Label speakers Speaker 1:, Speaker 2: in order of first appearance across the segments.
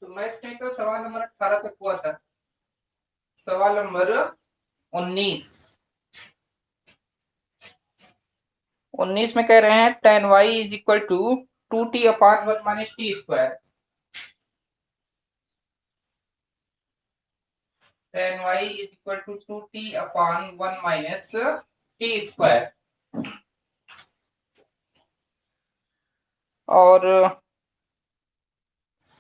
Speaker 1: तो मैथ में तो सवाल नंबर 18 तक हुआ था। सवाल नंबर 19। 19 में कह रहे हैं tan y is equal to 2t upon 1 minus T square. tan y is equal to 2t upon 1 minus T square. और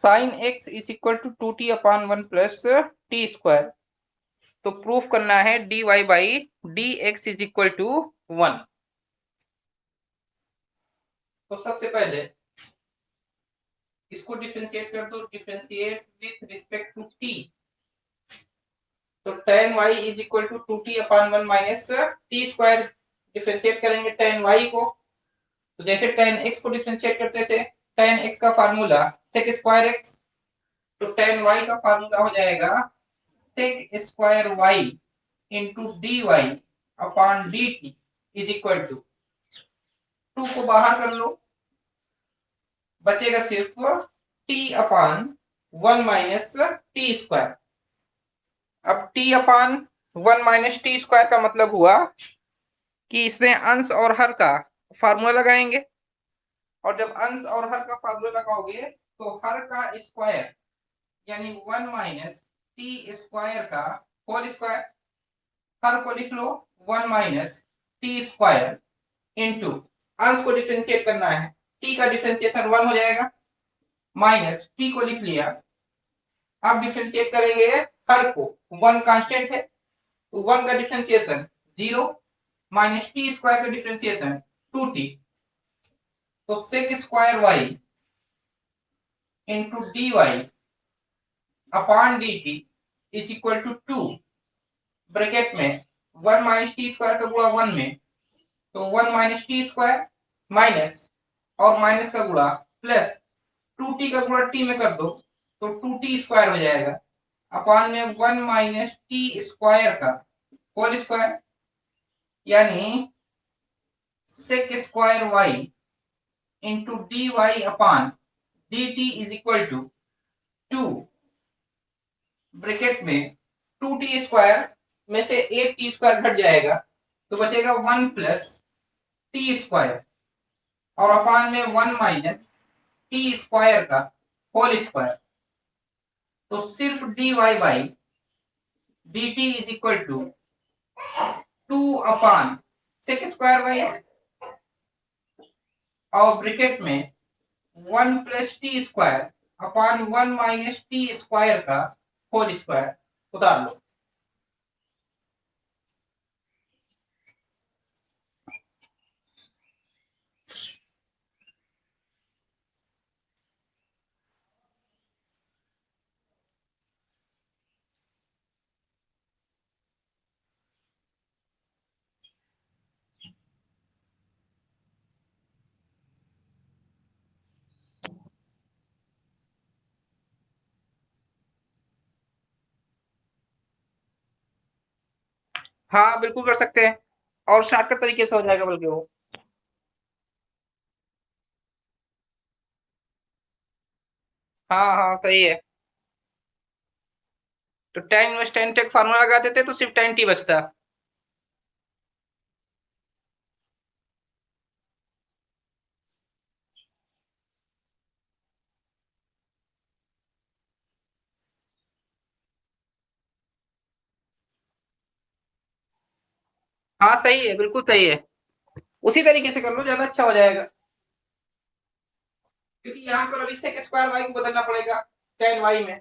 Speaker 1: sine x is equal to 2t upon 1 plus T square. तो proof करना है dy by D X is equal to 1। तो सबसे पहले इसको differentiate कर दो, differentiate with respect to t। तो tan y is equal to 2t upon 1 minus T square differentiate करेंगे tan y को। तो जैसे tan x को डिफरेंशिएट करते थे, tan x का फार्मूला sec स्क्वायर x। तो tan y का फार्मूला हो जाएगा sec square y into d y upon d T is equal to 2 को बाहर कर लो, बचेगा सिर्फ t upon 1 minus T square. अब t upon 1 minus T square का मतलब हुआ कि इसमें अंश और हर का फार्मूला लगाएंगे। और जब अंश और हर का फार्मूला लगाओगे तो हर का स्क्वायर यानी 1 माइनस टी स्क्वायर का होल स्क्वायर। हर को लिख लो 1 माइनस टी स्क्वायर इंटू अंश को डिफरेंशिएट करना है, टी का डिफरेंशिएशन 1 हो जाएगा, माइनस टी को लिख लिया। अब डिफरेंशिएट करेंगे हर को, 1 कांस्टेंट है तो 1 का डिफरेंशिएशन 0 माइनस टी स्क्वायर का डिफरेंशिएशन 2t। तो sec square y into d y upon d T is equal to 2 bracket में 1 माइनस टी स्क्वायर का गुणा 1 में, तो 1 माइनस टी स्क्वायर माइनस और माइनस का गुणा प्लस 2t का गुणा t में कर दो तो 2t स्क्वायर हो जाएगा अपॉन में 1 माइनस टी स्क्वायर का होल स्क्वायर यानी sec square y into d y upon d T is equal to 2 bracket में 2t स्क्वायर में से एक टी स्क्वायर घट जाएगा तो बचेगा 1 प्लस टी स्क्वायर और अपॉन में 1 माइनस टी स्क्वायर का होल स्क्वायर। तो सिर्फ d Y by d T is equal to 2 upon sec square y और ब्रैकेट में 1 plus T square upon 1 minus T square का होल स्क्वायर उतार लो। हाँ बिल्कुल कर सकते हैं और शॉर्टकट तरीके से हो जाएगा बल्कि वो। हाँ हाँ सही है। तो tan inverse tan take formula लगा देते तो सिर्फ tan t बचता। हाँ सही है, बिल्कुल सही है। उसी तरीके से कर लो, ज्यादा अच्छा हो जाएगा क्योंकि यहाँ पर अभी सेक स्क्वायर वाई को बदलना पड़ेगा tan वाई में।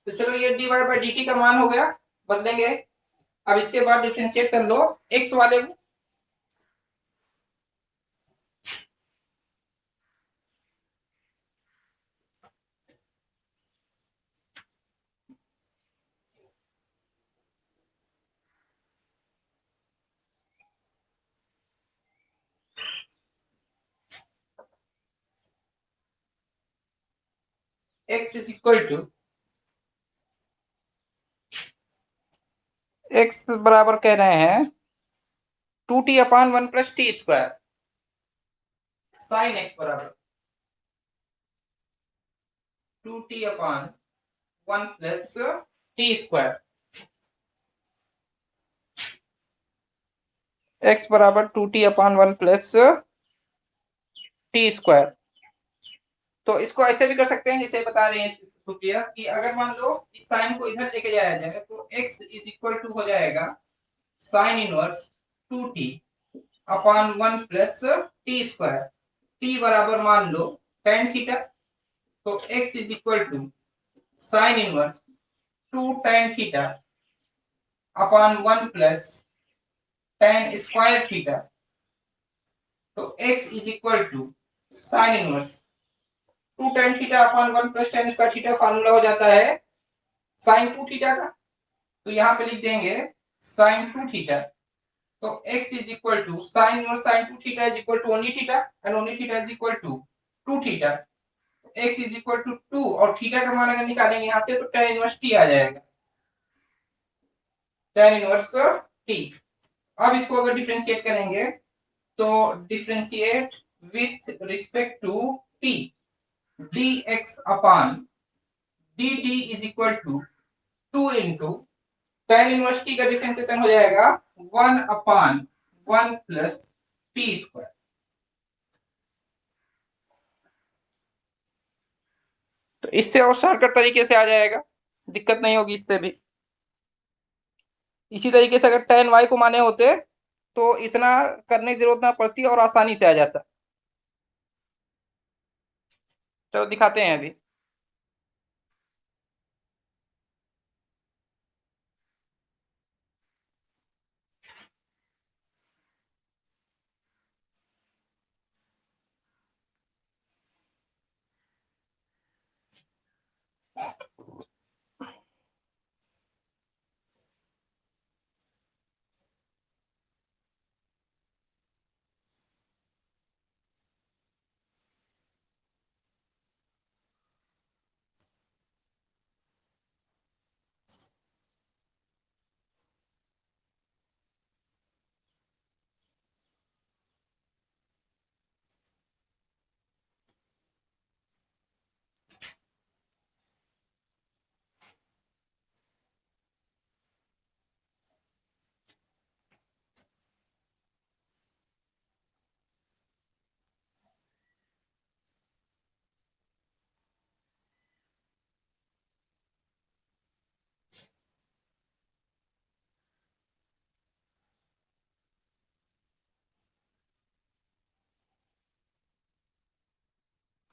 Speaker 1: तो चलो ये d Y by d t का मान हो गया, बदलेंगे। अब इसके बाद डिफरेंशिएट कर लो एक्स वाले को। x is equal to x बराबर कह रहे हैं 2t/1 + t² साइन x बराबर 2t/1 + t²। x बराबर 2t/1 + t²। तो इसको ऐसे भी कर सकते हैं जैसे बता रहे हैं सुप्रिया कि अगर मान लो इस साइन को इधर लेके जाया जाए तो x इज इक्वल टू हो जाएगा sine inverse 2t/1 + t²। t बराबर मान लो tan थीटा, तो x is equal to sine inverse 2 tan थीटा/1 + tan स्क्वायर थीटा। तो x is equal to sine inverse 2 tan थीटा/1 + tan स्क्वायर थीटा फार्मूला हो जाता है साइन 2 थीटा का। तो यहाँ पे लिख देंगे साइन 2 थीटा। तो x is equal to sine inverse sine 2 theta is equal to only theta and only theta is equal to 2 theta. x is equal to 2 और थीटा का मान अगर निकालेंगे यहाँ से तो tan इनवर्स t आ जाएगा, tan इनवर्स t। अब इसको अगर डिफरेंशिएट करेंगे तो differentiate with respect to t dx/dt is equal to 2 into tan inverse t का डिफरेंशिएशन हो जाएगा 1/1 + t²। तो इससे और शॉर्टकट तरीके से आ जाएगा, दिक्कत नहीं होगी इससे भी। इसी तरीके से अगर tan y को माने होते तो इतना करने की जरूरत ना पड़ती और आसानी से आ जाता। चलो दिखाते हैं अभी।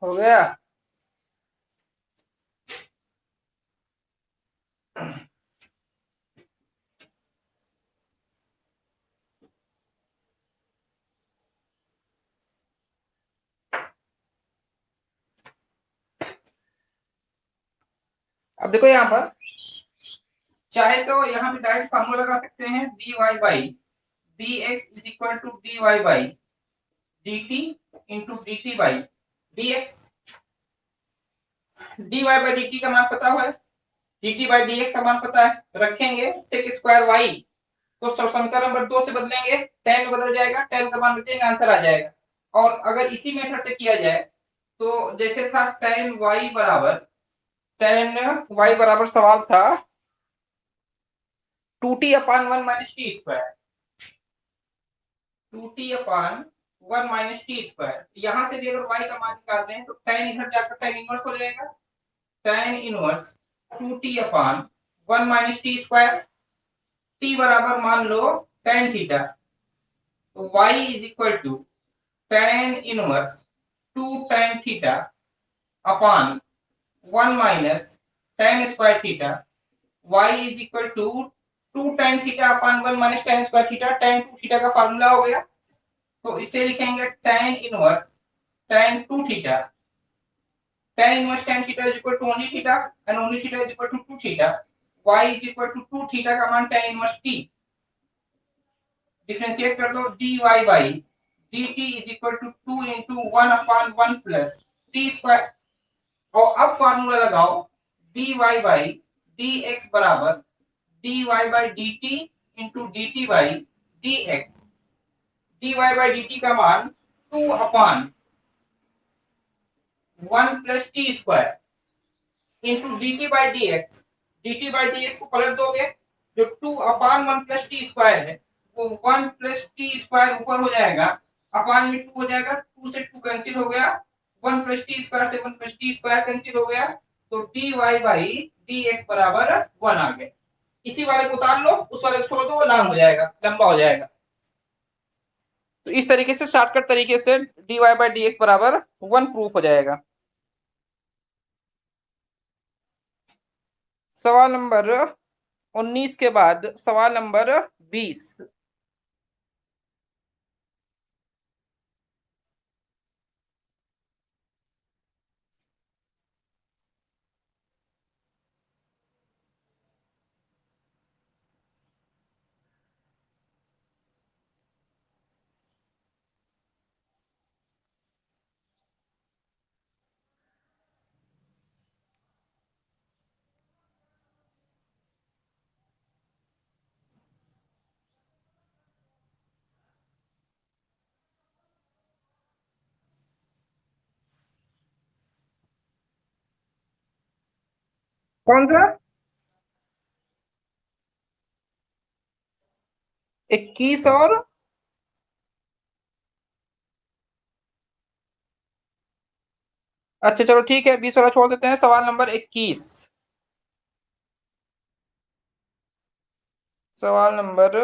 Speaker 1: हो गया। अब देखो यहाँ पर चाहे तो यहाँ पे डायरेक्ट फार्मूला लगा सकते हैं dx is equal to dy by dt into dt by dx। dy by dt का मान पता है, dt बाई dx का मान पता है, रखेंगे sec स्क्वायर y तो समीकरण नंबर 2 से बदलेंगे, tan में बदल जाएगा, tan का मान देंगे आंसर आ जाएगा। और अगर इसी मेथड से किया जाए तो जैसे था tan y बराबर सवाल था 2t/1 - t², 2t/1 - t²। यहां से भी अगर y का मान निकालते हैं तो tan इधर जाकर tan इनवर्स हो जाएगा, tan inverse 2t/1 - t²। t बराबर मान लो tan थीटा, तो y is equal to tan inverse 2 tan theta upon 1 minus tan square theta. y is equal to 2 tan theta upon 1 minus tan square theta, tan 2 theta का formula हो गया। तो इसे लिखेंगे tan inverse tan 2 theta, tan inverse tan theta is equal to only theta and only theta is equal to 2 theta. y is equal to 2 theta का मान tan inverse t, differentiate कर दो dy by dt is equal to 2 into 1/1 plus t² और अब formula लगाओ dy by D x बराबर dy by d T into D T by D x. dy by d t का मान 2 अपान 1 plus T square into D T by D x. D T by D x को पलट दोगे, जो 2 अपान 1 plus T square है वो 1 plus T square ऊपर हो जाएगा, अपान में 2 हो जाएगा, 2 से 2 कैंसिल हो गया, 1 प्लस टी स्क्वायर से 1 प्लस टी स्क्वायर कैंसिल हो गया, तो dy बाई डी एक्स बराबर 1 आ गया। इसी वाले को उतार लो, उस वाले को छोड़ दो, वो लॉन्ग हो जाएगा, लंबा हो जाएगा। तो इस तरीके से शॉर्टकट तरीके से dy बाई डी एक्स बराबर 1 प्रूफ हो जाएगा। सवाल नंबर 19 के बाद सवाल नंबर 20। कौन सा? 21 और अच्छा चलो ठीक है, 20 वाला छोड़ देते हैं। सवाल नंबर 21। सवाल नंबर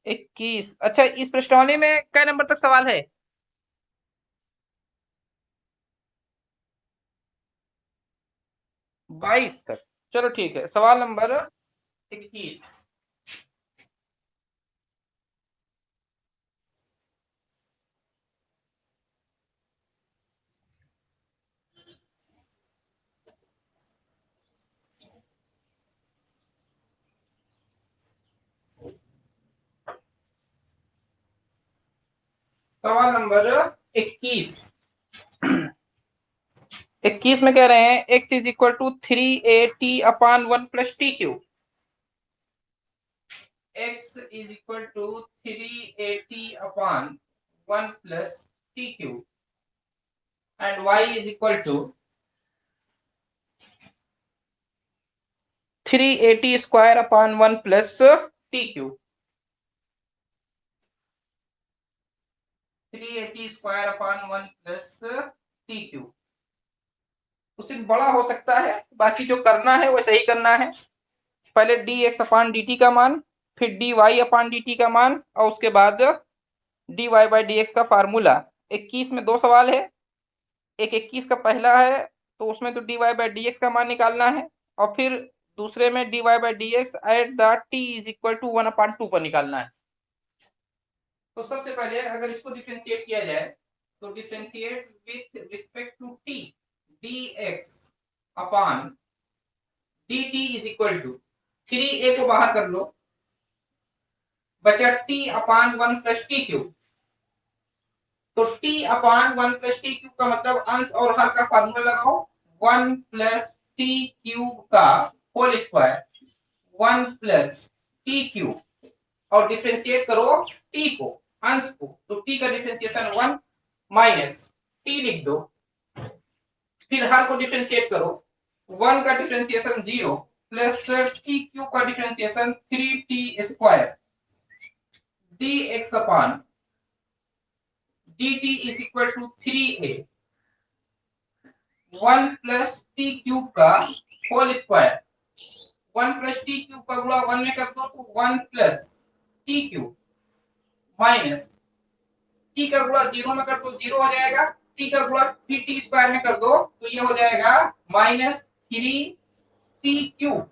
Speaker 1: 21। अच्छा, इस प्रश्नावली में कै नंबर तक सवाल है? 22 तक। चलो ठीक है, सवाल नंबर 21। सवाल नंबर 21। 21 में कह रहे हैं x is equal to 3a t upon 1 plus T cube. x is equal to 3a t upon 1 plus T cube and y is equal to 3a t square upon 1 plus T cube. 3a t square upon 1 plus T cube. उससे बड़ा हो सकता है, बाकी जो करना है वो सही करना है। पहले d x upon D t का मान, फिर d y upon D t का मान, और उसके बाद d Y by D x का फार्मूला। 21 में दो सवाल है, एक 21 का पहला है तो उसमें तो d Y by D x का मान निकालना है, और फिर दूसरे में d Y by D x at the t is equal to 1/2 पर निकालना है। तो सबसे पहले अगर इसको डिफ्रेंशिएट किया जाए तो differentiate with respect to t d x upon D T is equal to 3a को बाहर कर लो, बचा t upon 1 plus T cube. तो t upon 1 plus T cube का मतलब अंश और हर का फार्मूला लगाओ, 1 प्लस टी क्यूब का whole square 1 plus T cube, और डिफरेंशिएट करो टी को, अंश को, तो टी का डिफरेंशिएशन 1 माइनस टी लिख दो, फिर हर को डिफरेंशिएट करो, 1 का डिफरेंशिएशन 0 प्लस टी क्यूब का differentiation 3t square D x upon D T is equal to 3a 1 plus T cube का whole square, 1 plus T cube का गुणा 1 में कर दो तो 1 plus T cube minus T का गुणा 0 में कर दो 0 हो जाएगा, टी का गुणा 3t स्क्वायर में कर दो तो ये हो जाएगा minus 3t cube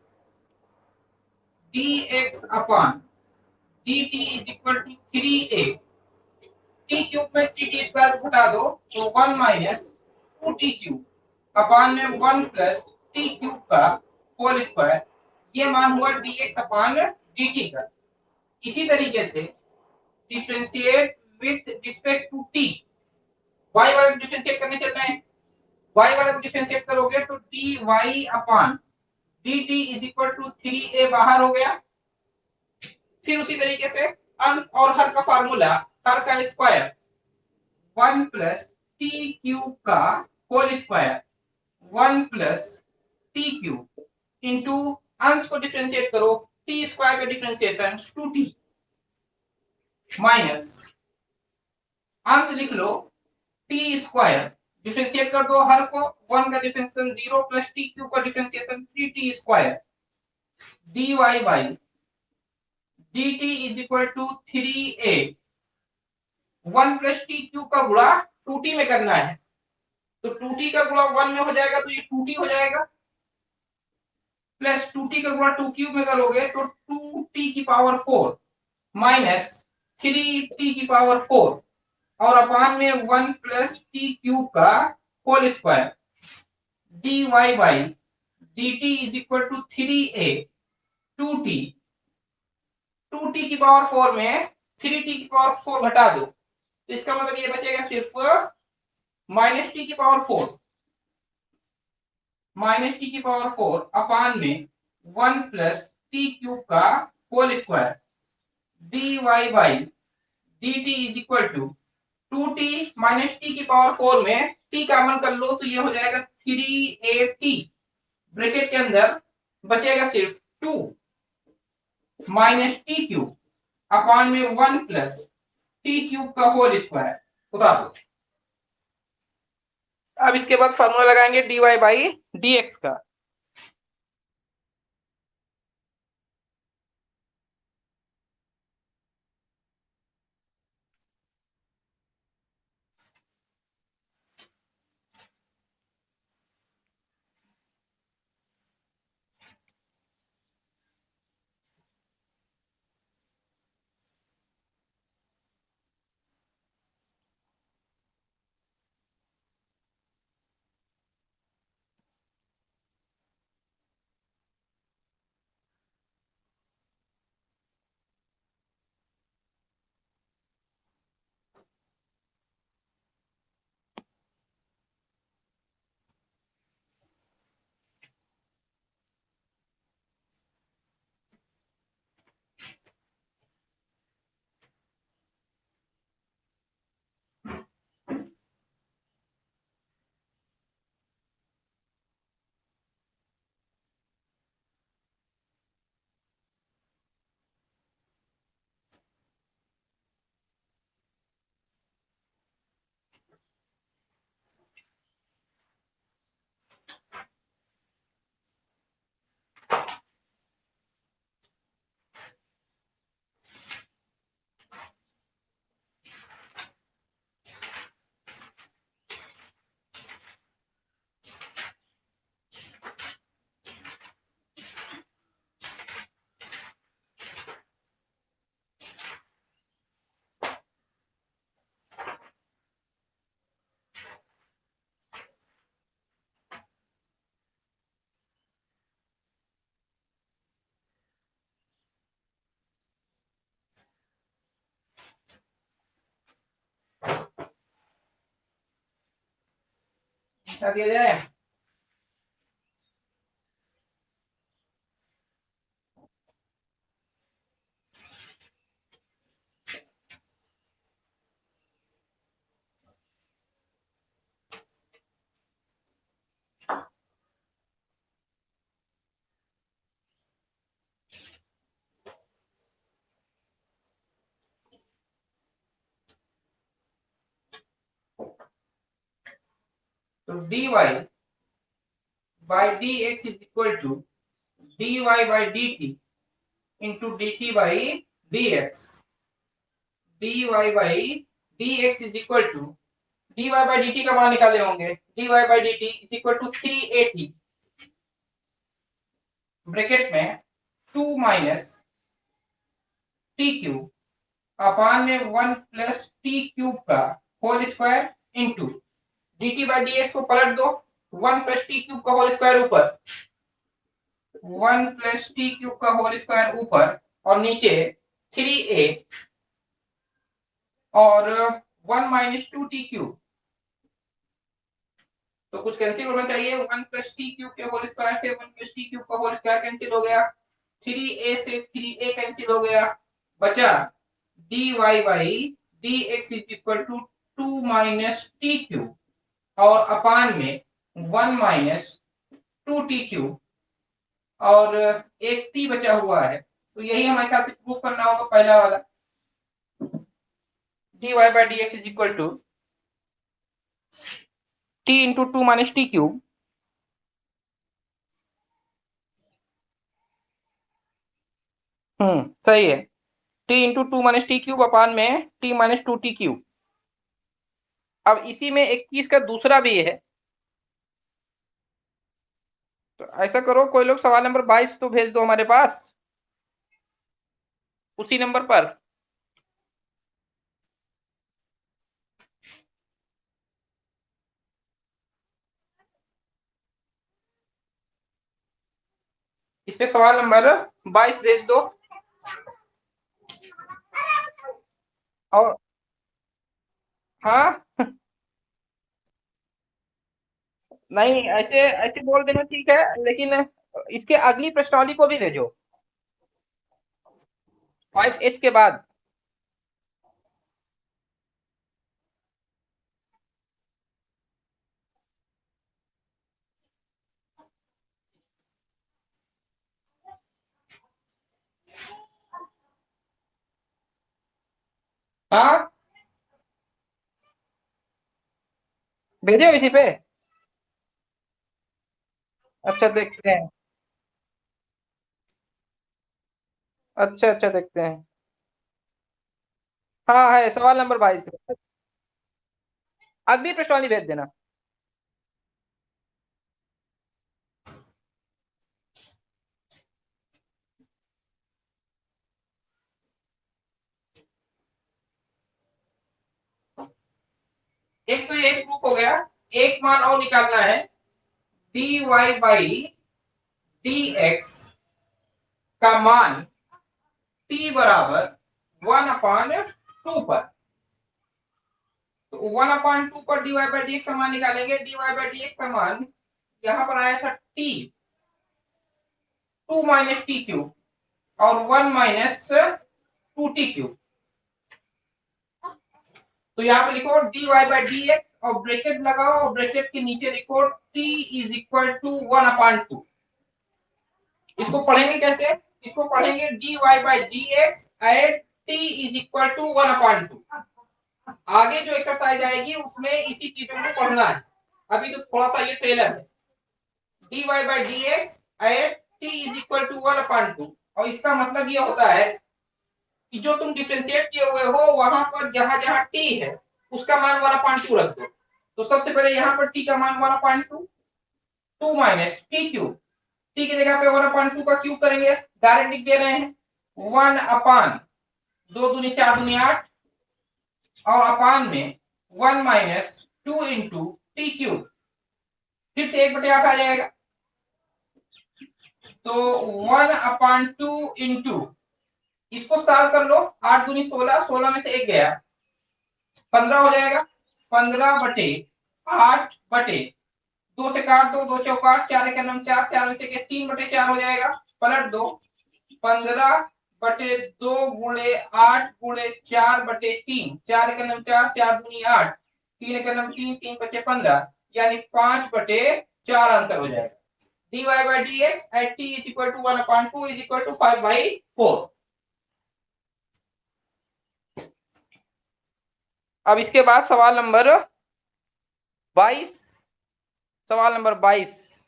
Speaker 1: d x upon D T is equal to 3a, t cube में 3t स्क्वायर को हटा दो तो 1 माइनस 2t क्यूब अपान में 1 प्लस टी क्यूब का होल स्क्वायर, ये मान हुआ dx अपान dt का। इसी तरीके से differentiate with respect to t, y वाला डिफरेंशिएट करने चलते हैं। y वाले को डिफरेंशिएट करोगे तो dy upon dt is equal to 3a बाहर हो गया। फिर उसी तरीके से अंश और हर का फार्मूला, हर का स्क्वायर 1 प्लस टी क्यूब का whole square 1 plus T cube into अंश को डिफरेंशिएट करो, टी स्क्वायर का डिफरेंशिएशन 2t माइनस अंश लिख लो टी स्क्वायर, डिफरेंशिएट कर दो हर को, 1 का डिफरेंशिएशन 0 प्लस टी क्यूब का differentiation 3t square dy by dt is equal to 3a 1 plus T cube का गुणा 2t में करना है, तो 2t का गुणा 1 में हो जाएगा तो ये 2t हो जाएगा, प्लस 2t का गुणा 2 क्यूब में करोगे तो 2t की पावर 4 माइनस 3t की पावर 4 और अपान में 1 प्लस टी क्यूब का whole square dy by dt is equal to 3a 2t 2t की पावर 4 में 3t की पावर 4 घटा दो, तो इसका मतलब ये बचेगा सिर्फ माइनस टी की पावर 4 माइनस टी की पावर 4 अपान में 1 प्लस टी क्यूब का whole square dy by dt is equal to 2t minus t की पावर 4 में t कॉमन कर लो तो ये हो जाएगा 3at, ब्रैकेट के अंदर बचेगा सिर्फ 2 माइनस टी क्यूब अपान में 1 प्लस टी क्यूब का होल स्क्वायर उतार दो। अब इसके बाद फॉर्मूला लगाएंगे dy बाई dx का। क्या दिया जाए? तो dy by dx is equal to dy by dt into dt by dx dy by dx is equal to dy by dt का मान निकाले होंगे, dy by dt is equal to 3at bracket में 2 माइनस टी क्यूब अपान में 1 plus T cube का whole square into dt by dx को पलट दो, 1 प्लस टी क्यूब का होल स्क्वायर ऊपर 1 प्लस टी क्यूब का होल स्क्वायर ऊपर और नीचे 3a और 1 माइनस 2 टी क्यूब तो कुछ कैंसिल होना चाहिए। 1 प्लस टी क्यूब के होल स्क्वायर से 1 प्लस टी क्यूब का होल स्क्वायर कैंसिल हो गया, 3a से 3a कैंसिल हो गया, बचा dy by dx is equal to 2 minus t cube और अपान में 1 माइनस 2 टी क्यूब और एक टी बचा हुआ है। तो यही हमारे ख्याल से प्रूफ करना होगा पहला वाला, dy by dx is equal to t into 2 minus t cube. सही है, t into 2 minus t cube upon में टी माइनस 2 टी क्यूब। अब इसी में 21 का दूसरा भी है, तो ऐसा करो कोई लोग सवाल नंबर 22 तो भेज दो हमारे पास उसी नंबर पर। इस पे सवाल नंबर 22 भेज दो। और हाँ, नहीं ऐसे ऐसे बोल देना ठीक है, लेकिन इसके अगली प्रश्नावली को भी भेजो 5h के बाद। हाँ, भेजो इसी पे। अच्छा देखते हैं, अच्छा अच्छा देखते हैं। हाँ है सवाल नंबर 22, अगली प्रश्नावली भेज देना। एक तो ये प्रूफ हो गया, एक मान और निकालना है, dy बाई dx का मान t बराबर 1/2 पर। तो 1/2 पर dy बाई dx का मान निकालेंगे, dy बाई dx का मान यहाँ पर आया था t 2 माइनस टी क्यूब और 1 माइनस 2 टी क्यूब। तो यहाँ पे लिखो dy बाई dx और ब्रैकेट लगाओ और ब्रैकेट के नीचे लिखो t इज इक्वल टू 1/2। इसको पढ़ेंगे कैसे, इसको पढ़ेंगे dy by dx at t is equal to 1/2। आगे जो एक्सरसाइज आएगी उसमें इसी चीजों को पढ़ना है, अभी तो थोड़ा सा ये ट्रेलर है। dy by dx at t is equal to 1/2, और इसका मतलब ये होता है कि जो तुम डिफरेंशिएट किए हुए हो वहां पर जहां जहां t है उसका मान 1/2 रख दो। तो सबसे पहले यहाँ पर t का मान 1/2, 2 माइनस टी क्यूब, टी की जगह पे 1/2 का क्यूब करेंगे, डायरेक्ट लिख दे रहे हैं 1/, 2 दूनी 4 दूनी 8 और अपान में 1 माइनस 2 इंटू टी क्यूब, फिर से 1/8 आ जाएगा। तो 1/2 इंटू, इसको सॉल्व कर लो, 8 दूनी 16, 16 में से एक गया 15 हो जाएगा, 15/8 दो से काट दो, दो चौकाट, 4 एक नम 4, 4 में से 3/4 हो जाएगा, पलट दो 15/2 गुणे 8 गुणे 4/3, 4 एक नम 4, 4 दूनी 8, 3 एक नम 3, 3 बचे 15, यानी 5/4 आंसर हो जाएगा। dy by dx at t is equal to 1/2 is equal to 5/4। अब इसके बाद सवाल नंबर 22, सवाल नंबर 22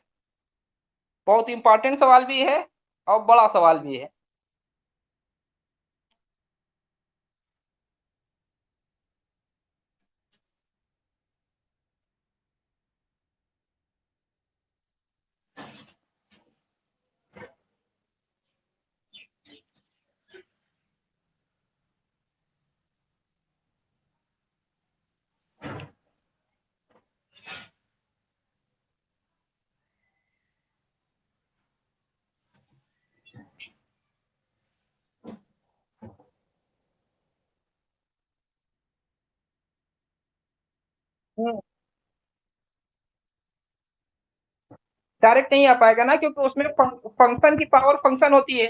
Speaker 1: बहुत इंपॉर्टेंट सवाल भी है और बड़ा सवाल भी है। डायरेक्ट नहीं आ पाएगा ना, क्योंकि उसमें फंक्शन की पावर फंक्शन होती है।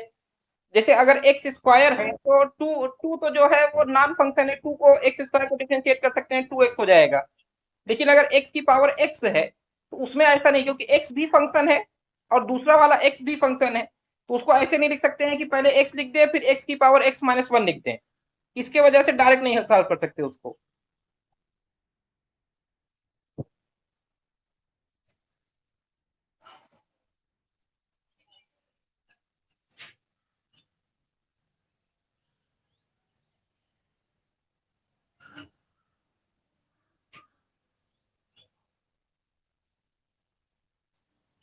Speaker 1: जैसे अगर एक्स स्क्वायर है तो टू टू तो जो है वो नॉन फंक्शन है, टू को एक्स स्क्वायर को डिफरेंशिएट कर सकते हैं, टू एक्स हो जाएगा। लेकिन अगर एक्स की पावर एक्स है तो उसमें ऐसा नहीं, क्योंकि एक्स भी फंक्शन है और दूसरा वाला एक्स भी फंक्शन है, तो उसको ऐसे नहीं लिख सकते हैं कि पहले एक्स लिख दे फिर एक्स की पावर एक्स माइनस वन लिख दें। इसके वजह से डायरेक्ट नहीं सॉल्व कर सकते उसको।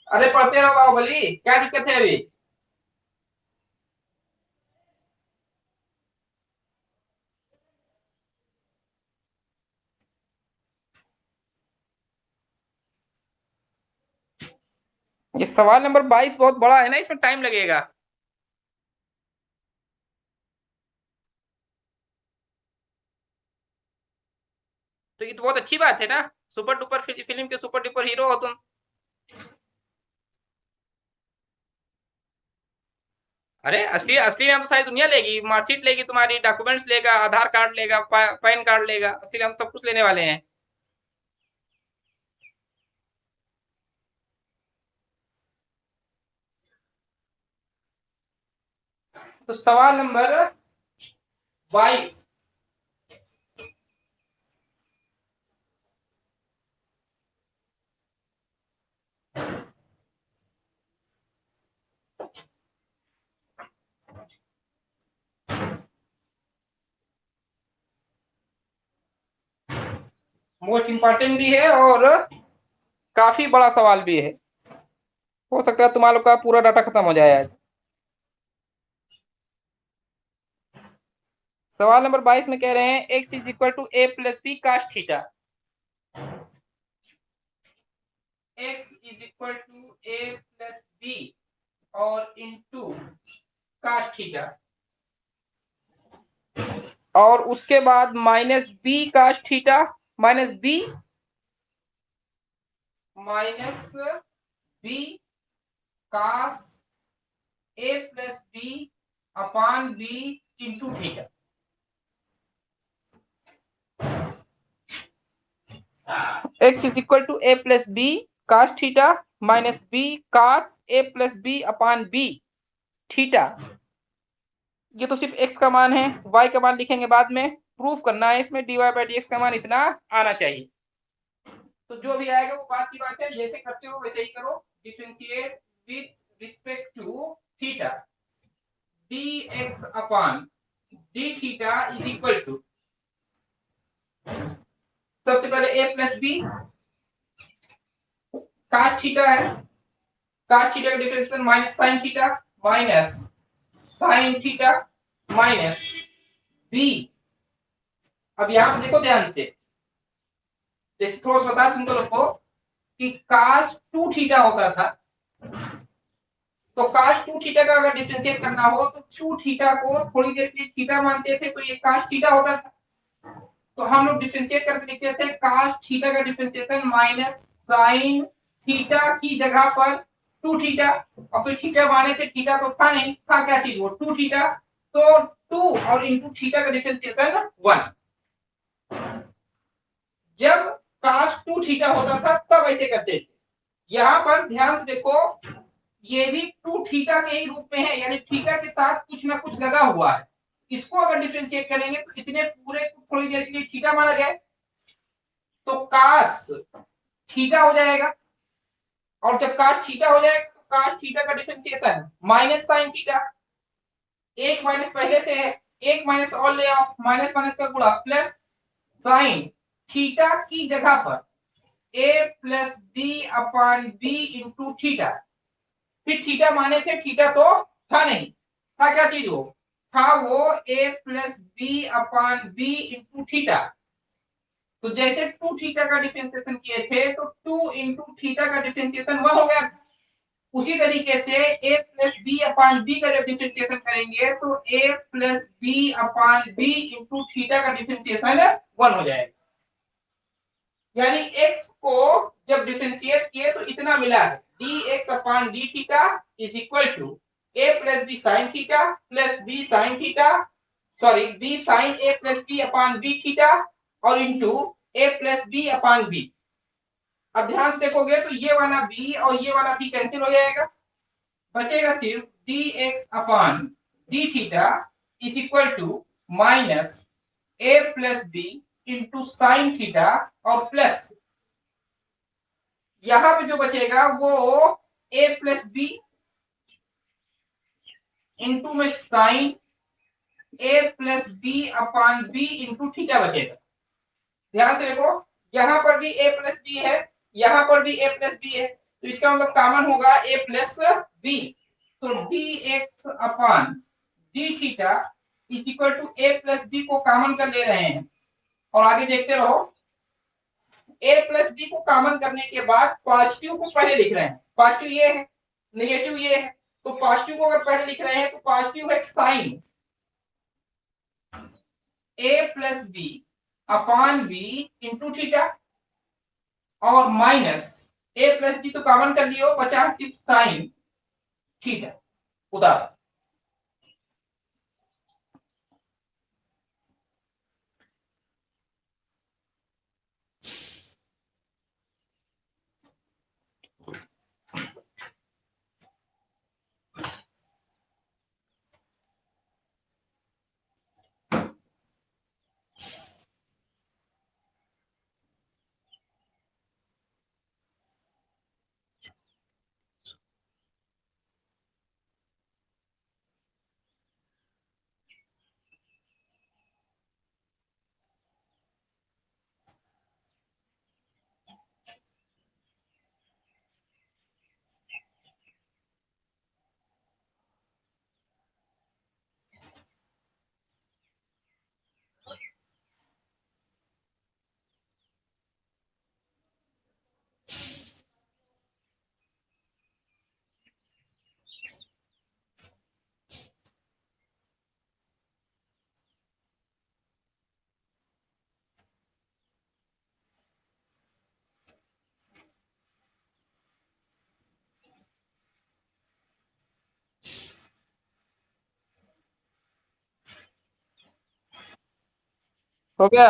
Speaker 1: अरे पढ़ते रहो बाहुबली, क्या दिक्कत है अभी। ये सवाल नंबर 22 बहुत बड़ा है ना, इसमें टाइम लगेगा। तो ये तो बहुत अच्छी बात है ना, सुपर डुपर फिल्म के सुपर डुपर हीरो हो तुम। अरे असली असली नाम तो सारी दुनिया लेगी, मार्कशीट लेगी तुम्हारी, डॉक्यूमेंट्स लेगा, आधार कार्ड लेगा, पैन कार्ड लेगा, असली नाम सब कुछ लेने वाले हैं। तो सवाल नंबर 22। मोस्ट इंपॉर्टेंट भी है और काफी बड़ा सवाल भी है। हो सकता है तुम्हारा लोग का पूरा डाटा खत्म हो जाए आज। सवाल नंबर 22 में कह रहे हैं X is equal to A plus B cos theta. X is equal to A plus B और इंटू काश थीटा, और उसके बाद minus B cos theta, minus B cos A plus B upon B into theta. X is equal to A plus B cos theta minus B cos A plus B upon B theta. ये तो सिर्फ x का मान है, Y का मान लिखेंगे बाद में। प्रूफ करना है इसमें dy बाई डी एक्स का मान इतना आना चाहिए। तो जो भी आएगा वो बात की बात है, जैसे करते हो वैसे ही करो। Differentiate with respect to theta, dx upon D theta is equal to, सबसे पहले a plus B cos theta है, काश थीटा का differentiation minus sine theta, minus sine theta minus b. अब यहां पर देखो ध्यान से, जैसे थोड़ा सा बता तुमको लोग को कि काश टू थीटा होता था, तो काश टू थीटा का अगर डिफरेंशिएट करना हो तो टू थीटा को थोड़ी देर के लिए थीटा मानते थे तो ये काश थीटा होता था। तो हम लोग डिफरेंशिएट करके लिखते थे काश थीटा का डिफरेंशिएशन माइनस साइन थीटा की जगह पर टू थीटा, और फिर थीटा माने थे, थीटा तो था नहीं, था क्या चीज वो टू थीटा, तो टू और इंटू थीटा का डिफरेंशिएशन वन। जब काश टू थीटा होता था तब ऐसे करते थे। यहाँ पर ध्यान से देखो, ये भी टू थीटा के ही रूप में है, यानी थीटा के साथ कुछ ना कुछ लगा हुआ है। इसको अगर डिफरेंशिएट करेंगे तो इतने पूरे थोड़ी देर के लिए थीटा माना जाए, तो काश थीटा हो जाएगा। और जब काश थीटा हो जाएगा तो काश थीटा का डिफरेंशिएशन माइनस साइन थीटा, एक माइनस पहले से है, एक माइनस और ले आओ, माइनस माइनस का गुणा प्लस साइन थीटा की जगह पर a plus B upon B into theta. फिर थीटा माने थे, थीटा तो था नहीं, था क्या चीज वो, था वो a plus B upon B into theta. तो जैसे टू थीटा का डिफरेंशिएशन किए थे तो टू इंटू थीटा का डिफरेंशिएशन वन हो गया। उसी तरीके से a plus B upon b का जब डिफरेंशिएशन करेंगे तो a plus B upon B into theta का डिफरेंशिएशन वन हो जाएगा। यानी x को जब डिफरेंशिएट किए तो इतना मिला है, d x upon D theta is equal to A plus b sine theta plus b sine theta, sorry b sine A plus B upon B theta और into a plus B upon b. अब ध्यान से देखोगे तो ये वाला B और ये वाला बी कैंसिल हो जाएगा, बचेगा सिर्फ D x upon D theta is equal to minus A plus B into sine theta और प्लस यहां पे जो बचेगा वो ए प्लस बी इंटू में साइन ए plus B upon B into theta बचेगा। ध्यान से देखो, यहां पर भी ए प्लस बी है, यहां पर भी ए प्लस बी है, तो इसका मतलब कॉमन होगा ए प्लस बी। तो d x upon D theta is equal to A plus b को कॉमन कर ले रहे हैं और आगे देखते रहो। ए प्लस बी को कॉमन करने के बाद पॉजिटिव को पहले लिख रहे हैं, पॉजिटिव ये है, नेगेटिव ये है, तो पॉजिटिव को अगर पहले लिख रहे हैं तो पॉजिटिव है साइन ए plus B upon B into theta और माइनस ए प्लस बी तो कॉमन कर लियो, बचा सिर्फ साइन थीटा उतार। हो गया।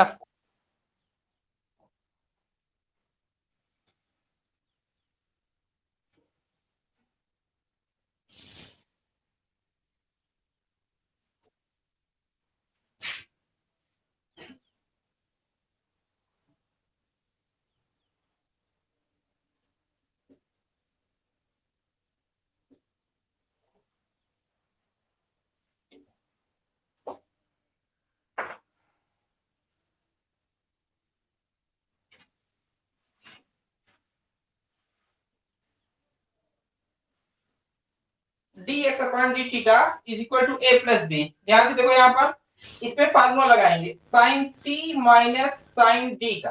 Speaker 1: D x upon D theta is equal to A plus B. ध्यान से देखो यहाँ पर इस पे फार्मूला लगाएंगे sine C minus sine D का।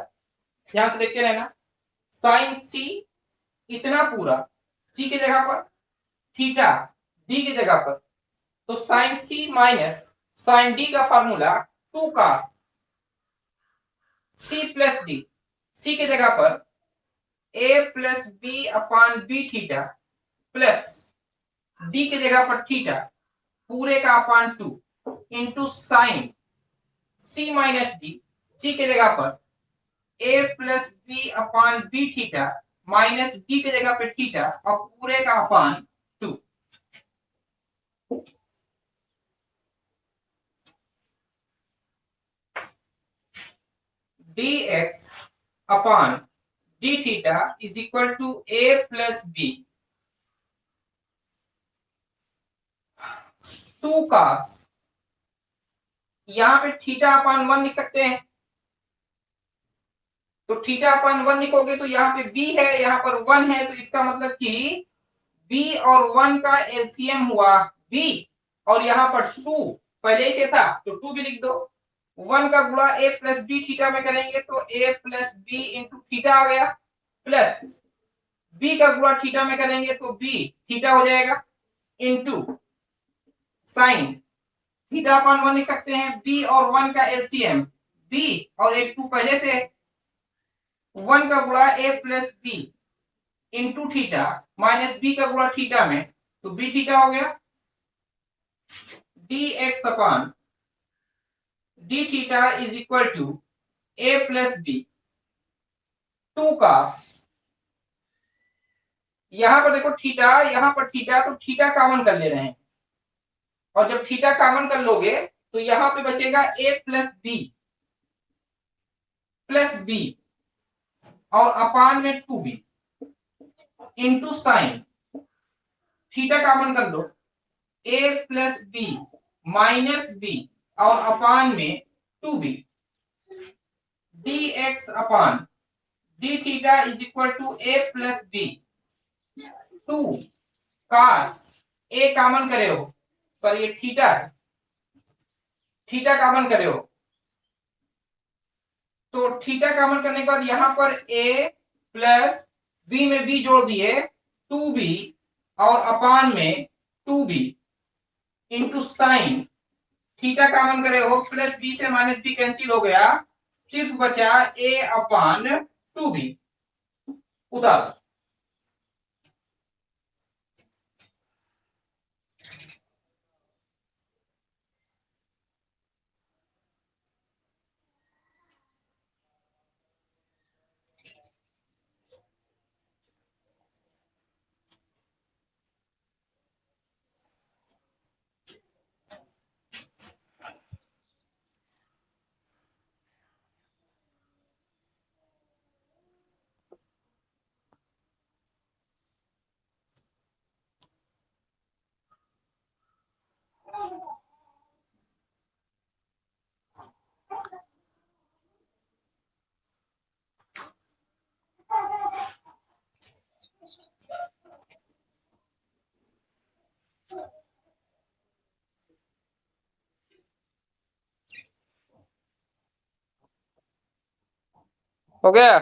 Speaker 1: ध्यान से देखते रहना, साइन सी इतना पूरा सी की जगह पर, थीटा डी की जगह पर, तो sine C minus sine D का formula two cos C plus D, C की जगह पर A plus B upon B theta plus D की जगह पर थीटा पूरे का upon two into sine C minus D, C की जगह पर A plus B upon B theta minus D की जगह पर थीटा और पूरे का upon two. D x upon D theta is equal to A plus b two कास, यहाँ पे थीटा अपॉन वन लिख सकते हैं, तो थीटा अपॉन वन लिखोगे तो यहाँ पे बी है, यहाँ पर वन है, तो इसका मतलब कि बी और वन का एलसीएम हुआ बी और यहाँ पर टू पहले से था तो टू भी लिख दो। वन का गुणा ए प्लस बी थीटा में करेंगे तो a plus B into theta आ गया, प्लस बी का गुणा थीटा में करेंगे तो बी थीटा हो जाएगा into sine theta upon one लिख सकते हैं, बी और वन का एलसीएम बी और एक टू पहले से, वन का गुणा a plus B into theta minus b का गुणा थीटा में, तो बी थीटा हो गया। D x upon D theta is equal to A plus b two cos. यहां पर देखो थीटा, यहां पर थीटा, तो थीटा कॉमन कर ले रहे हैं, और जब थीटा कॉमन कर लोगे तो यहां पे बचेगा ए प्लस बी और अपान में 2b into sine. Theta common कर लो, a plus b minus b और अपान में 2b d x upon d theta is equal to A plus b two cos. A common करे हो, पर ये थीटा है, थीटा कॉमन करे हो, तो थीटा कॉमन करने के बाद यहां पर a प्लस बी में b जोड़ दिए 2b और अपान में 2b into sine. Theta common करे हो, प्लस बी से माइनस बी कैंसिल हो गया, सिर्फ बचा a अपान 2b। उतार। हो गया।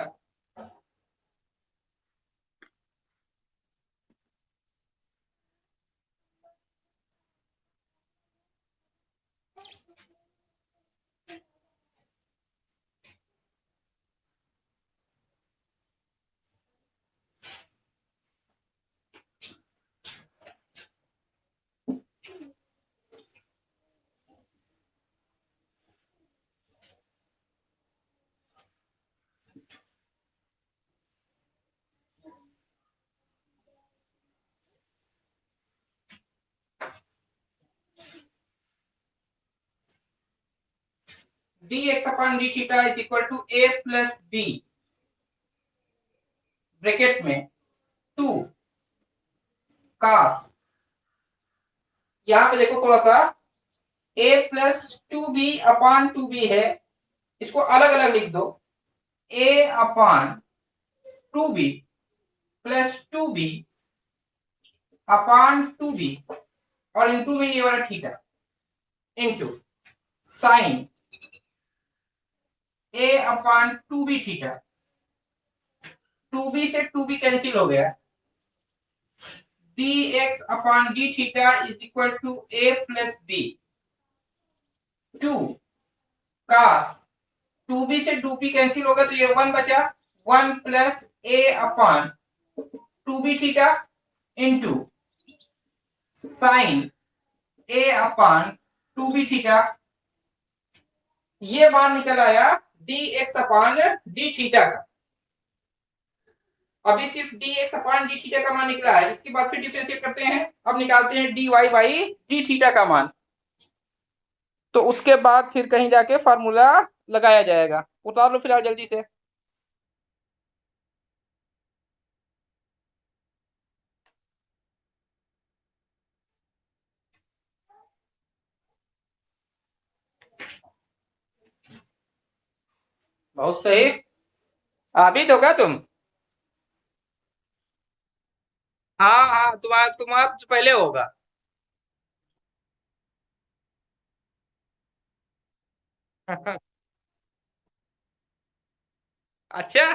Speaker 1: D x upon d theta is equal to A plus b bracket में 2 कास। यहां पे देखो थोड़ा सा, a plus 2b upon 2b है, इसको अलग अलग लिख दो। a upon 2b plus 2b upon 2b और इंटू में ये वाला theta into sine a upon 2b theta. 2b से 2b कैंसिल हो गया, dx upon d theta is equal to a plus b 2 cos. 2b से 2b कैंसिल हो गया, तो ये 1 बचा, 1 plus a upon 2b theta into sine a upon 2b theta. ये मान निकल आया dx अपान d थीटा का। अभी सिर्फ dx अपान d थीटा का मान निकला है, इसके बाद फिर डिफरेंशिएट करते हैं, अब निकालते हैं dy बाई d थीटा का मान, तो उसके बाद फिर कहीं जाके फार्मूला लगाया जाएगा। उतार लो फिलहाल जल्दी से। बहुत सही। अभी तो क्या तुम? हाँ हाँ, तुम्हारा तुम्हारा तो पहले होगा। अच्छा,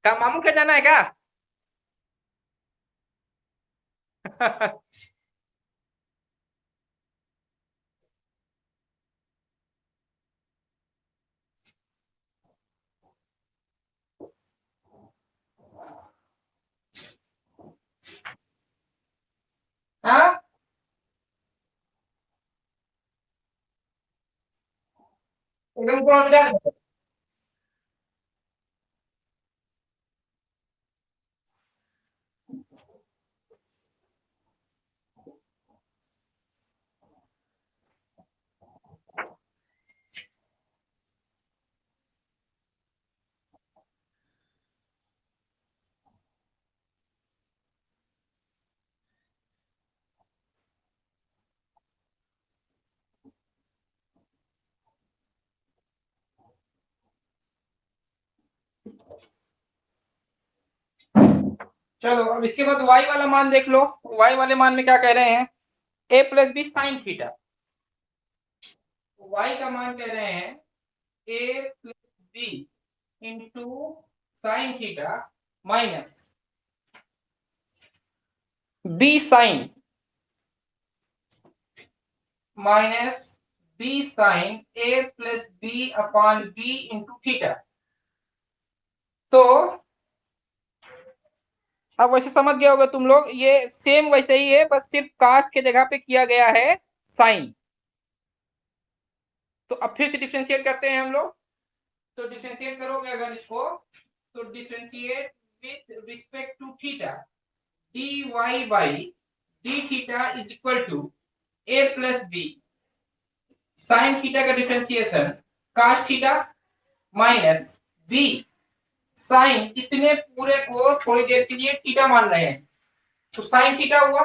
Speaker 1: क्या मामू के जाना है क्या? एकदम ऊपर मिटा देंगे। चलो अब इसके बाद y वाला मान देख लो। y वाले मान में क्या कह रहे हैं, a plus b sine theta. y का मान कह रहे हैं a plus B into sine theta minus b sine a plus B upon B into theta. तो अब वैसे समझ गया होगा तुम लोग, ये सेम वैसे ही है, बस सिर्फ कास के जगह पे किया गया है साइन। तो अब फिर से डिफरेंशिएट करते हैं हम लोग। तो डिफरेंशिएट करोगे अगर इसको, तो differentiate with respect to theta, d Y by D theta is equal to A plus b sine theta का differentiation cos theta minus b sine, इतने पूरे को थोड़ी देर के लिए थीटा मान रहे हैं, तो साइन थीटा हुआ।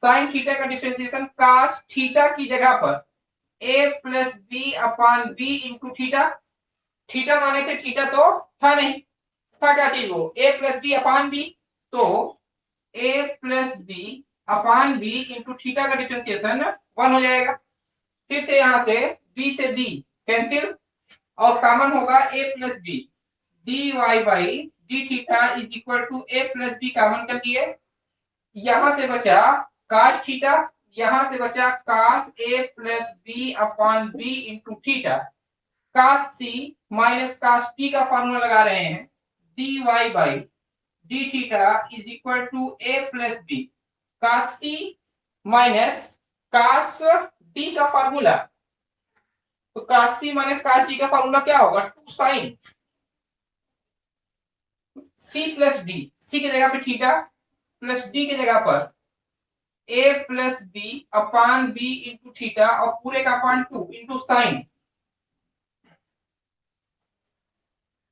Speaker 1: साइन थीटा का डिफरेंशिएशन कास थीटा की जगह पर A plus B upon B into theta. Theta माने थे, थीटा तो था नहीं, था क्या चीज वो, A plus B upon B. तो a plus B upon B into theta का डिफरेंशिएशन 1 हो जाएगा। फिर से यहां से बी से बी कैंसिल और कॉमन होगा a plus b, d Y by D theta is equal to A plus b common कर लिए। यहां से बचा कास थीटा, यहां से बचा cos A plus B upon B into theta. Cos C minus cos T का फॉर्मूला लगा रहे हैं, D Y by D theta is equal to A plus B cos C minus cos D का formula. तो cos सी minus cos D का formula क्या होगा, two sine सी plus D, C की जगह पे थीटा प्लस डी की जगह पर A plus B upon B into theta और पूरे का अपान 2 इंटू साइन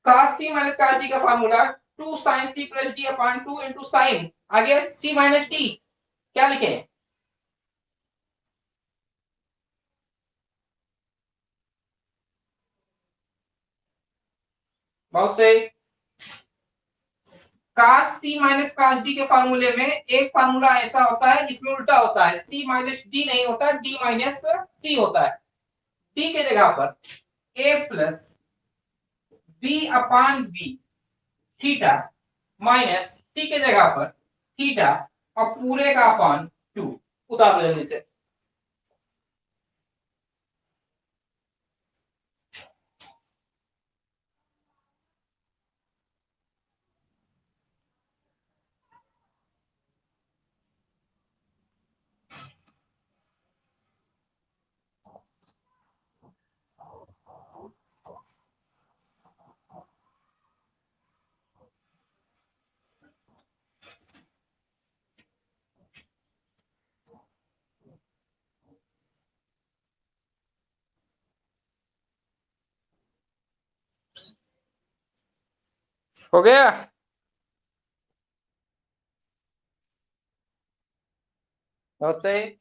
Speaker 1: कास सी माइनस कास डी का फॉर्मूला 2 साइन सी plus d upon 2 into sine, आगे सी माइनस डी क्या लिखे, बहुत से। कास सी माइनस कास डी के फार्मूले में एक फार्मूला ऐसा होता है जिसमें उल्टा होता है, सी माइनस डी नहीं होता, डी माइनस सी होता है। डी के जगह पर A plus B upon B theta minus सी के जगह पर थीटा और पूरे का अपान 2 उतार दो जल्दी से। हो गया। बहुत सही।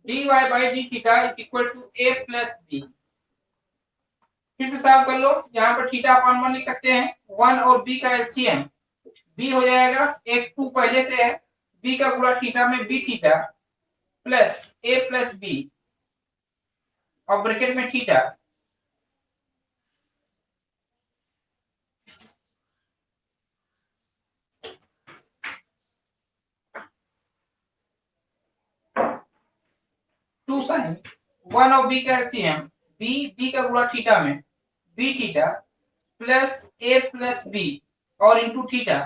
Speaker 1: D Y by D theta is equal to A plus b. फिर से सॉल्व कर लो, यहाँ पर थीटा अपान 1 लिख सकते हैं, 1 और बी का एलसीएम बी हो जाएगा, एक 2 पहले से है, बी का गुणा थीटा में B theta plus a plus B और ब्रैकेट में थीटा 2 साइन 1 ऑफ बी का एलसीएम बी का गुणा थीटा में B theta plus a plus B और इंटू थीटा,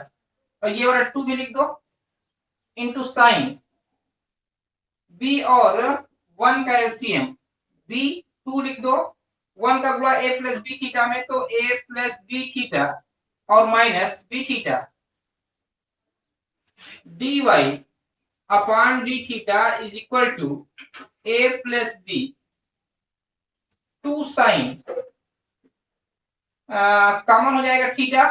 Speaker 1: और ये वाला 2 भी लिख दो, इंटू साइन बी और 1 का एलसीएम बी 2 लिख दो, 1 का गुणा ए प्लस बी थीटा में तो ए प्लस बी थीटा और minus b theta d y upon D theta is equal to A plus b 2 sine common हो जाएगा थीटा,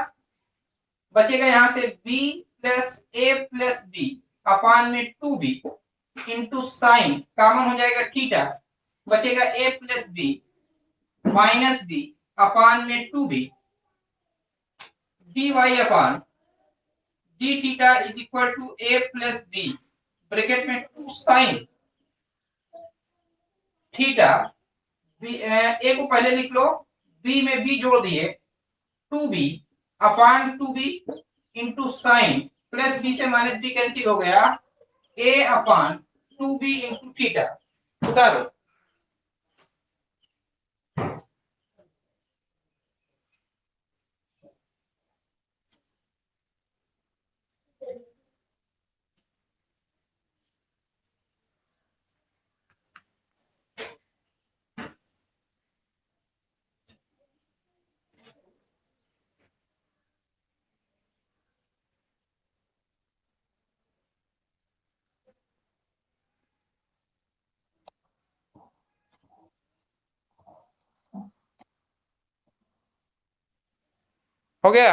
Speaker 1: बचेगा यहां से b plus a plus B upon में 2b into sign common हो जाएगा theta, बचेगा a plus b minus b upon में 2b d y upon d theta is equal to a plus b bracket में 2 sine theta a को पहले लिख लो, b में b जोड़ दिए 2b upon 2b into sine plus b से minus b cancel हो गया a upon 2b into theta उतारो। हो गया।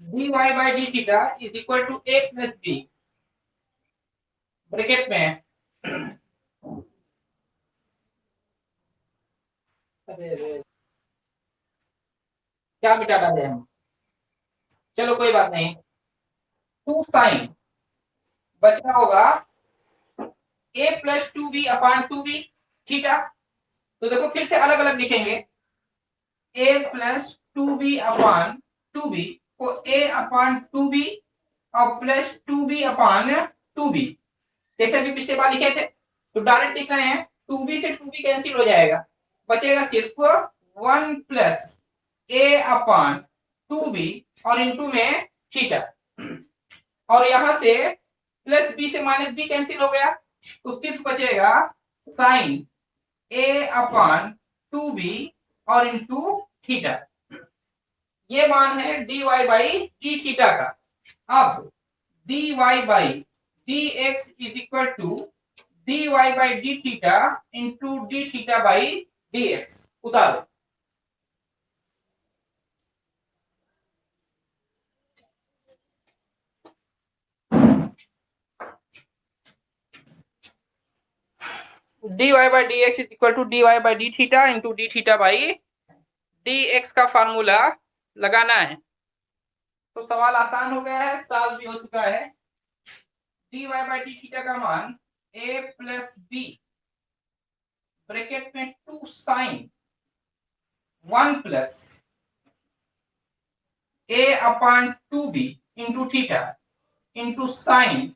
Speaker 1: D Y by D theta is equal to A plus b bracket में क्या मिटा डाले हम, चलो कोई बात नहीं, 2 साइन बचा होगा a plus 2b upon 2b theta, तो देखो फिर से अलग अलग लिखेंगे a plus 2b upon 2b को a अपान 2b और प्लस 2b अपान 2b जैसे अभी पिछले बार लिखे थे, तो डायरेक्ट लिख रहे हैं 2b से 2b कैंसिल हो जाएगा, बचेगा सिर्फ 1 प्लस a अपान 2b और इंटू में थीटा, और यहां से प्लस b से माइनस b कैंसिल हो गया तो सिर्फ बचेगा साइन a अपान 2b और इंटू थीटा, ये मान है dy बाई डी थीटा का। अब dy by dx is equal to dy by D theta into d theta by dx उतारो। dy by dx is equal to dy by D theta into d theta by dx का formula लगाना है, तो सवाल आसान हो गया है, सॉल्व भी हो चुका है। dy बाई डी थीटा का मान a प्लस बी ब्रैकेट में 2 sine 1 plus a upon 2b into theta into sine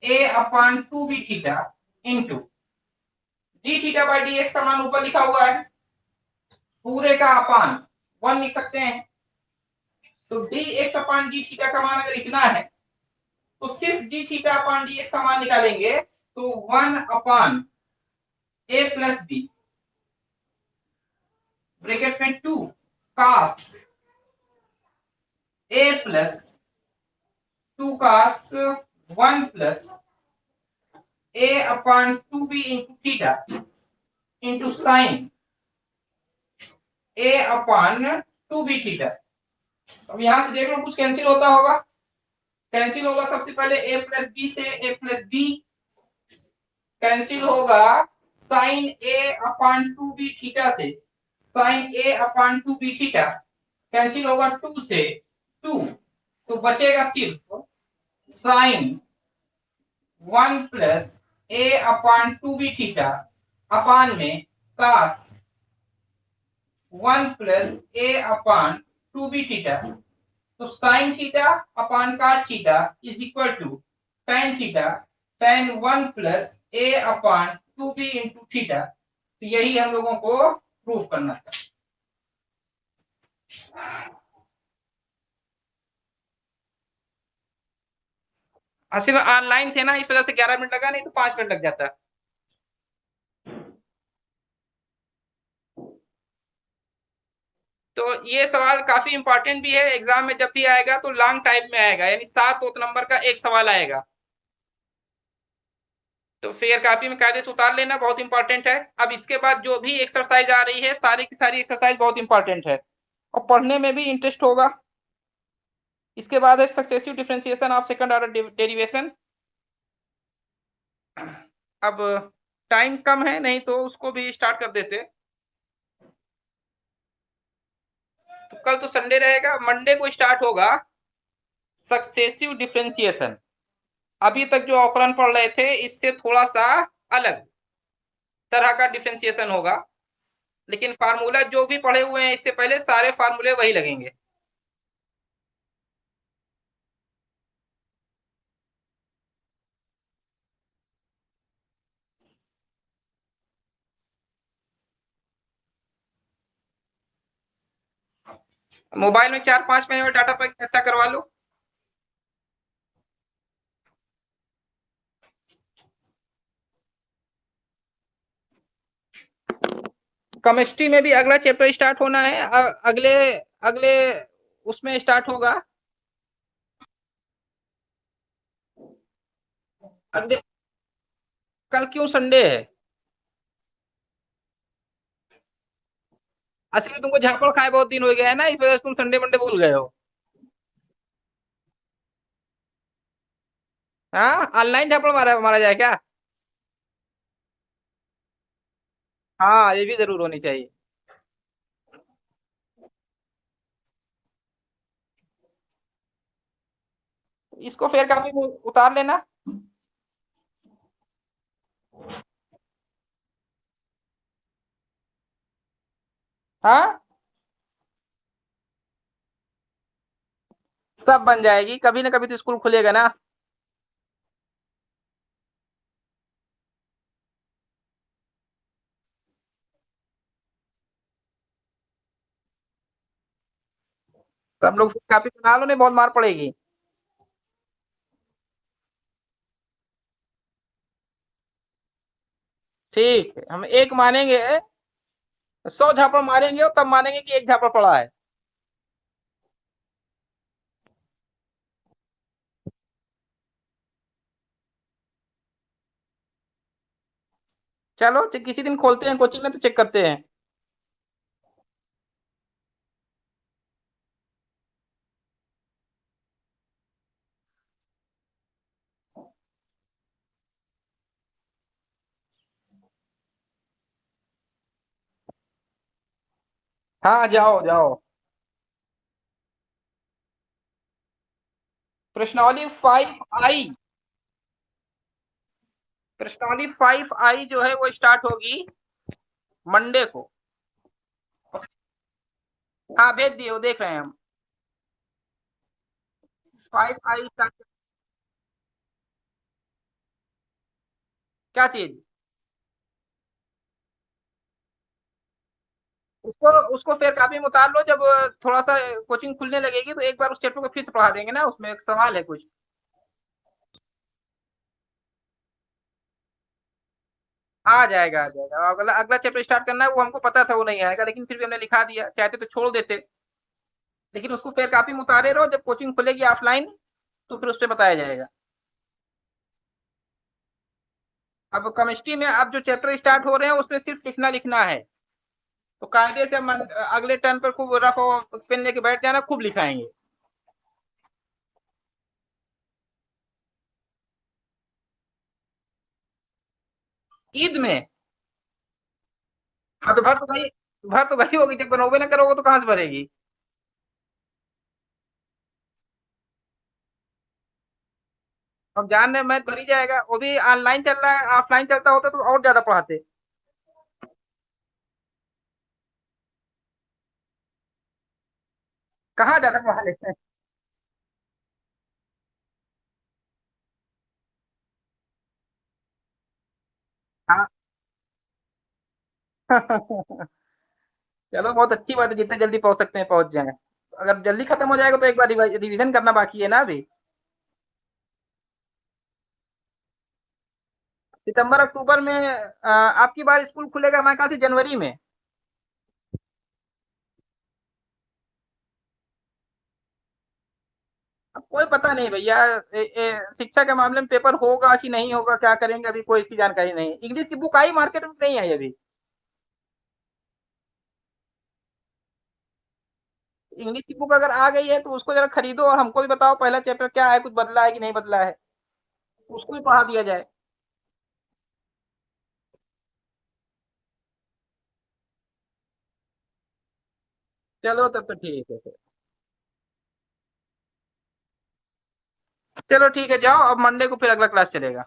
Speaker 1: a upon 2b theta into d theta by D x का मान ऊपर लिखा हुआ है, पूरे का अपान 1 लिख सकते हैं, तो d x upon d theta का मान अगर इतना है तो सिर्फ d theta upon d x का मान निकालेंगे तो 1 upon a plus b bracket में 2 cos a plus 2 cos 1 plus a upon 2b into theta into sine a upon 2b theta. अब यहां से देख लो कुछ कैंसिल होता होगा, कैंसिल होगा सबसे पहले ए प्लस बी से ए प्लस बी कैंसिल होगा, sine a upon 2b theta से sine a upon 2b theta cancel होगा 2 से 2, तो बचेगा सिर्फ sine 1 plus a upon 2b theta upon में cos 1 plus a upon 2b theta. तो sine theta upon cos theta is equal to tan theta tan 1 plus a upon 2b into theta. तो यही हम लोगों को प्रूफ करना था। असल में ऑनलाइन थे ना, इस वजह से 11 मिनट लगा, नहीं तो 5 मिनट लग जाता। तो ये सवाल काफी इंपॉर्टेंट भी है, एग्जाम में जब भी आएगा तो लॉन्ग टाइप में आएगा, यानी 7 नंबर का एक सवाल आएगा। तो फिगर कॉपी में कायदे से उतार लेना, बहुत इंपॉर्टेंट है। अब इसके बाद जो भी एक्सरसाइज आ रही है सारी की सारी एक्सरसाइज बहुत इंपॉर्टेंट है और पढ़ने में भी इंटरेस्ट होगा। इसके बाद है successive differentiation of second order derivation. अब टाइम कम है, नहीं तो उसको भी स्टार्ट कर देते। तो कल तो संडे रहेगा, मंडे को स्टार्ट होगा सक्सेसिव डिफरेंशिएशन। अभी तक जो अवकलन पढ़ रहे थे इससे थोड़ा सा अलग तरह का डिफरेंशिएशन होगा, लेकिन फार्मूला जो भी पढ़े हुए हैं इससे पहले सारे फार्मूले वही लगेंगे। मोबाइल में 4-5 महीने में डाटा पैक इकट्ठा करवा लो। केमिस्ट्री में भी अगला चैप्टर स्टार्ट होना है, अगले अगले उसमें स्टार्ट होगा। अगले कल क्यों संडे है? असली तुमको झापड़ खाए बहुत दिन हो गया है ना, इस वजह से तुम संडे मंडे भूल गए हो। हाँ, ऑनलाइन झापड़ मारा मारा जाए क्या? हाँ, ये भी जरूर होनी चाहिए। इसको फिर काफी उतार लेना। हाँ, सब बन जाएगी, कभी ना कभी तो स्कूल खुलेगा ना। सब लोग कापी बना लो, नहीं बहुत मार पड़ेगी। ठीक है, हम एक मानेंगे, 100 झापड़ मारेंगे और तब मानेंगे कि एक झापड़ पड़ा है। चलो किसी दिन खोलते हैं कोचिंग में तो चेक करते हैं। हाँ, जाओ जाओ। प्रश्नावली 5I, प्रश्नावली 5I जो है वो स्टार्ट होगी मंडे को। हाँ, भेज दिए, वो देख रहे हैं हम। 5I start. क्या चीज? उसको उसको फिर काफी में उतार लो, जब थोड़ा सा कोचिंग खुलने लगेगी तो एक बार उस चैप्टर को फिर से पढ़ा देंगे ना, उसमें एक सवाल है कुछ। आ जाएगा। अगला अगला चैप्टर स्टार्ट करना है, वो हमको पता था वो नहीं आएगा, लेकिन फिर भी हमने लिखा दिया, चाहते तो छोड़ देते। लेकिन उसको फिर कॉपी में उतारे रहो, जब कोचिंग खुलेगी ऑफलाइन तो फिर उससे बताया जाएगा। अब केमिस्ट्री में अब जो चैप्टर स्टार्ट हो रहे हैं उसमें सिर्फ लिखना लिखना है। तो कायदे से अगले टर्न पर खूब रफ पेन लेके बैठ जाना, खूब लिखाएंगे। ईद में? हाँ तो भर तो गई होगी, जब बनोगे ना करोगे तो कहाँ से भरेगी। अब जान रहे मैथ भर ही जाएगा, वो भी ऑनलाइन चल रहा है, ऑफलाइन चलता होता तो और ज्यादा पढ़ाते। कहाँ ज्यादा पढ़ा लेते हैं। हाँ। चलो बहुत अच्छी बात है, जितने जल्दी पहुंच सकते हैं पहुंच जाए। अगर जल्दी खत्म हो जाएगा तो एक बार रिवीजन करना बाकी है ना अभी। सितंबर अक्टूबर में आपकी बार स्कूल खुलेगा हमारे ख्याल से जनवरी में। अब कोई पता नहीं भैया, शिक्षा के मामले में पेपर होगा कि नहीं होगा, क्या करेंगे अभी कोई इसकी जानकारी नहीं। इंग्लिश की बुक आई मार्केट में, नहीं आई अभी। इंग्लिश की बुक अगर आ गई है तो उसको जरा खरीदो और हमको भी बताओ पहला चैप्टर क्या है, कुछ बदला है कि नहीं बदला है, उसको भी पढ़ा दिया जाए। चलो तब तो ठीक है फिर। चलो ठीक है, जाओ अब मंडे को फिर अगला क्लास चलेगा।